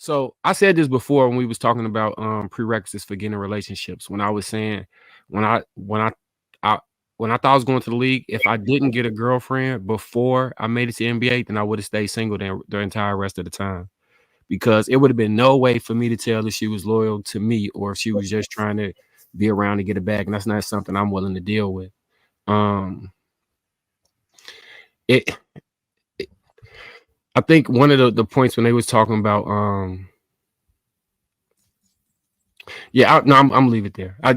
So I said this before when we was talking about prerequisites for getting in relationships. When I was saying I when I thought I was going to the league, if I didn't get a girlfriend before I made it to NBA, then I would have stayed single the entire rest of the time. Because it would have been no way for me to tell if she was loyal to me or if she was just trying to be around to get it back. And that's not something I'm willing to deal with. Um it, it I think one of the points when they was talking about yeah, no, I'm gonna leave it there. I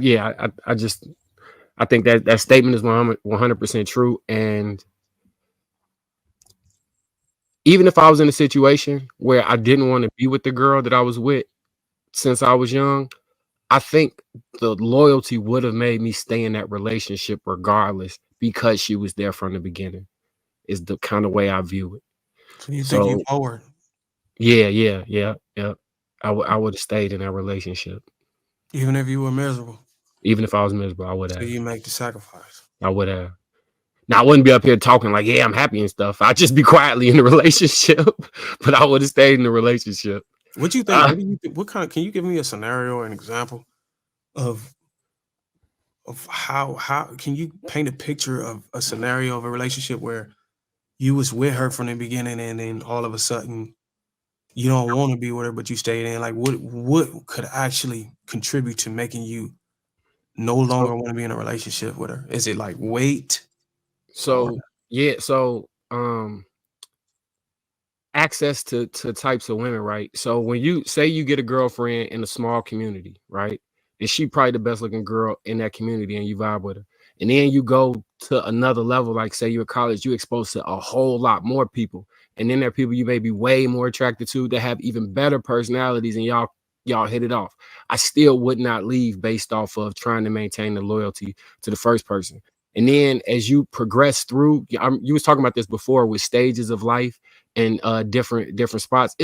think that statement is 100% true. And even if I was in a situation where I didn't want to be with the girl that I was with since I was young, I think the loyalty would have made me stay in that relationship regardless because she was there from the beginning. Is the kind of way I view it. So you think you So forward, yeah. I would have stayed in that relationship even if you were miserable. even if I was miserable. I would So have. you make the sacrifice. I would have. Now I wouldn't be up here talking like, yeah, I'm happy and stuff. I'd just be quietly in the relationship, but I would have stayed in the relationship. What you think? What do you think? What kind of? Can you give me a scenario or an example of how can you paint a picture of a scenario of a relationship where you was with her from the beginning and then all of a sudden you don't want to be with her but you stayed in? Like what could actually contribute to making you no So longer want to be in a relationship with her? Is it like weight or so yeah, so access to types of women, right? So when you say you get a girlfriend in a small community, right? And she probably the best looking girl in that community and you vibe with her. And then you go to another level, like say you're at college, you exposed to a whole lot more people. And then there are people you may be way more attracted to that have even better personalities and y'all hit it off. I still would not leave based off of trying to maintain the loyalty to the first person. And then as you progress through, you was talking about this before with stages of life and different spots.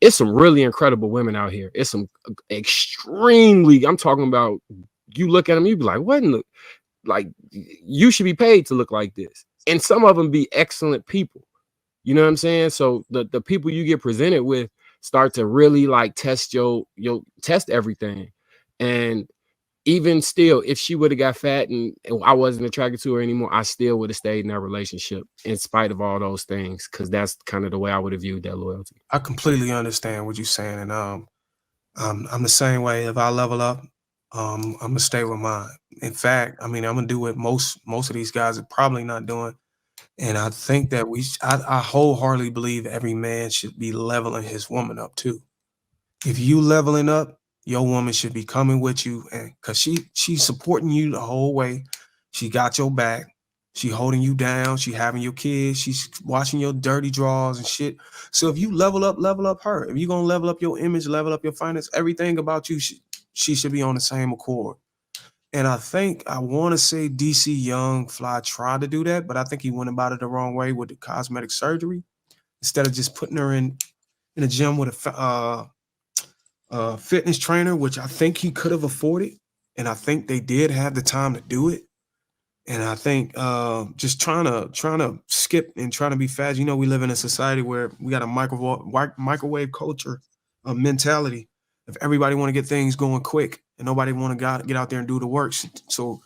It's some really incredible women out here. It's some extremely. I'm talking about. You look at them, you be like, what in the like? You should be paid to look like this. And some of them be excellent people. You know what I'm saying? So the people you get presented with start to really like test your test everything. And even still, if she would have got fat and I wasn't attracted to her anymore, I still would have stayed in that relationship in spite of all those things, because that's kind of the way I would have viewed that loyalty. I completely understand what you're saying, and I'm the same way. If I level up, I'm gonna stay with mine. In fact, I mean, I'm gonna do what most of these guys are probably not doing, and I think that I wholeheartedly believe every man should be leveling his woman up too. If you leveling up, your woman should be coming with you, and cause she's supporting you the whole way. She got your back. She holding you down. She having your kids. She's watching your dirty draws and shit. So if you level up her. If you gonna level up your image, level up your finance, everything about you, she should be on the same accord. And I think I want to say DC Young Fly tried to do that, but I think he went about it the wrong way with the cosmetic surgery. Instead of just putting her in a gym with a fitness trainer, which I think he could have afforded, and I think they did have the time to do it. And I think just trying to skip and trying to be fast. You know, we live in a society where we got a microwave culture mentality. If everybody want to get things going quick and nobody want to get out there and do the work, so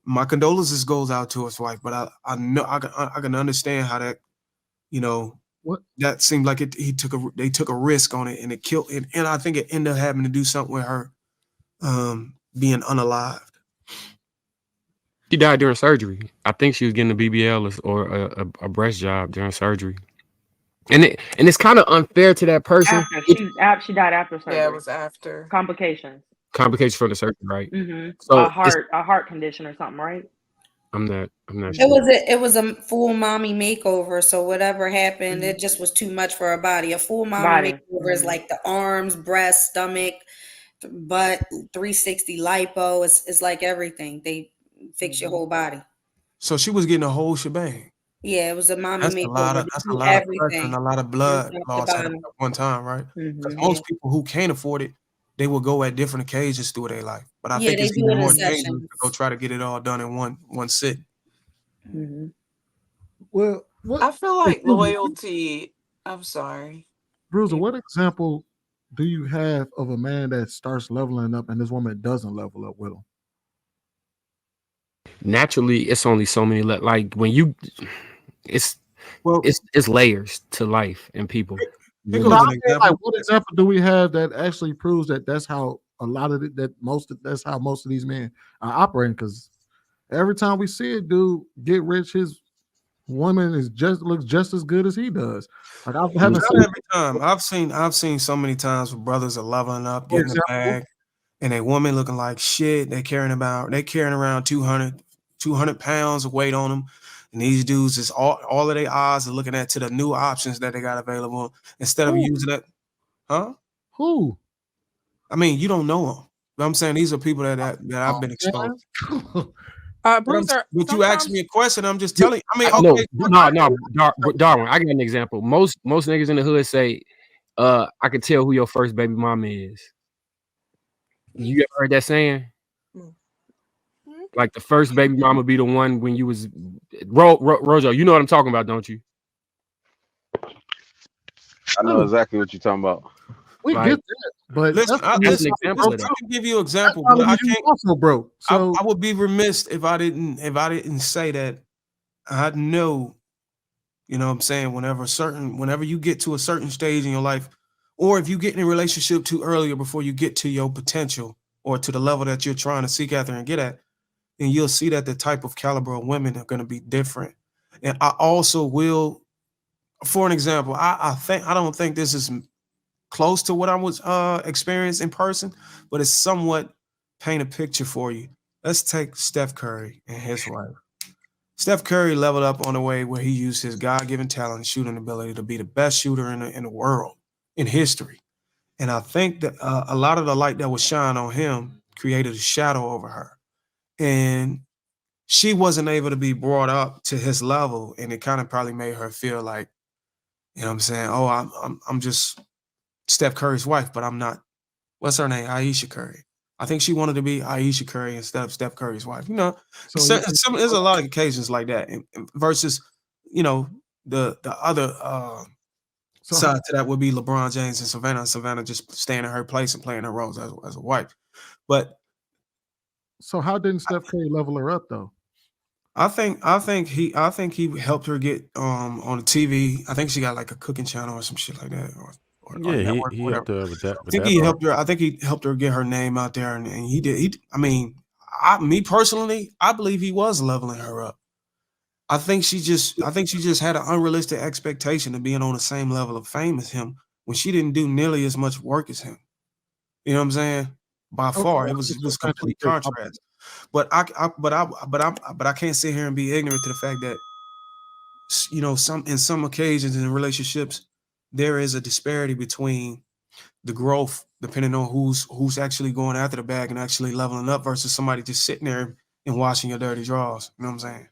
my condolences goes out to his wife. But I know I can understand how that, you know, What? that seemed like they took a risk on it and it killed it, and I think it ended up having to do something with her being unalived. She died during surgery. I think she was getting a BBL or a breast job during surgery. And it's kind of unfair to that person. After she died after surgery. Yeah, it was after. Complications. Complications from the surgery, right? Mm-hmm. So A heart condition or something, right? I'm not It sure. was a full mommy makeover. So whatever happened, it just was too much for her body. A full mommy makeover is like the arms, breast, stomach, butt, 360 lipo. It's like everything. They fix your whole body. So she was getting a whole shebang. Yeah, it was a mommy makeover. That's They a do lot of pressure and everything a lot of from blood top to loss at bottom. one time, right? Because Mm-hmm. most people who can't afford it, they will go at different occasions through their life. But I Yeah, think they it's do even it in more dangerous to sessions. go try to get it all done in one sit. Mm-hmm. Well, what I feel like loyalty. I'm sorry. Bruiser, what example do you have of a man that starts leveling up and this woman doesn't level up with him? Naturally, it's only so many. Like when you, it's Well, it's layers to life and people. here No, goes I an mean, example. like, what example do we have that actually proves that that's how a lot of that's how most of these men are operating? Because every time we see a dude get rich, his woman looks just as good as he does. Like, I haven't Not seen, every time. I've seen so many times where brothers are leveling up, for getting a example, bag, and a woman looking like shit. They carrying around 200 pounds of weight on them. And these dudes is all of their eyes are looking at to the new options that they got available instead of Who? using it. Huh? who? I mean, you don't know them. But I'm saying these are people that I've been exposed. But you asked me a question. I'm just telling you. I mean, No, okay. Darwin. I got an example. Most niggas in the hood say, I can tell who your first baby mama is. You ever heard that saying? Like the first baby mama be the one when you was Rojo. You know what I'm talking about, don't you? I know exactly what you're talking about. We Like, get that, but Listen, that's an example of I that. can give you an example, that's but I not you can't. also broke. So I would be remiss if I didn't say that I know, you know what I'm saying, whenever you get to a certain stage in your life, or if you get in a relationship too early before you get to your potential or to the level that you're trying to seek after and get at, then you'll see that the type of caliber of women are going to be different. And I also will, for an example, I don't think this is close to what I was experienced in person, but it's somewhat paint a picture for you. Let's take Steph Curry and his wife. Steph Curry leveled up on the way where he used his God-given talent and shooting ability to be the best shooter in the world, in history. And I think that a lot of the light that was shined on him created a shadow over her. And she wasn't able to be brought up to his level, and it kind of probably made her feel like, you know what I'm saying? Oh, I'm just Steph Curry's wife, but I'm not. What's her name? Aisha Curry. I think she wanted to be Aisha Curry instead of Steph Curry's wife. You know, So there's a lot of occasions like that, and versus, you know, the other side to that would be LeBron James and Savannah. Savannah just staying in her place and playing her roles as a wife. But so how didn't Steph Curry level her up though? I think he helped her get on the TV. I think she got like a cooking channel or some shit like that, or network, he whatever. helped her with that. I think he helped her. I think he helped her get her name out there, and he did. I mean, me personally, I believe he was leveling her up. I think she just had an unrealistic expectation of being on the same level of fame as him when she didn't do nearly as much work as him. You know what I'm saying? By far, it was complete contrast. But I can't sit here and be ignorant to the fact that, you know, in some occasions in relationships, there is a disparity between the growth depending on who's actually going after the bag and actually leveling up versus somebody just sitting there and washing your dirty drawers. You know what I'm saying?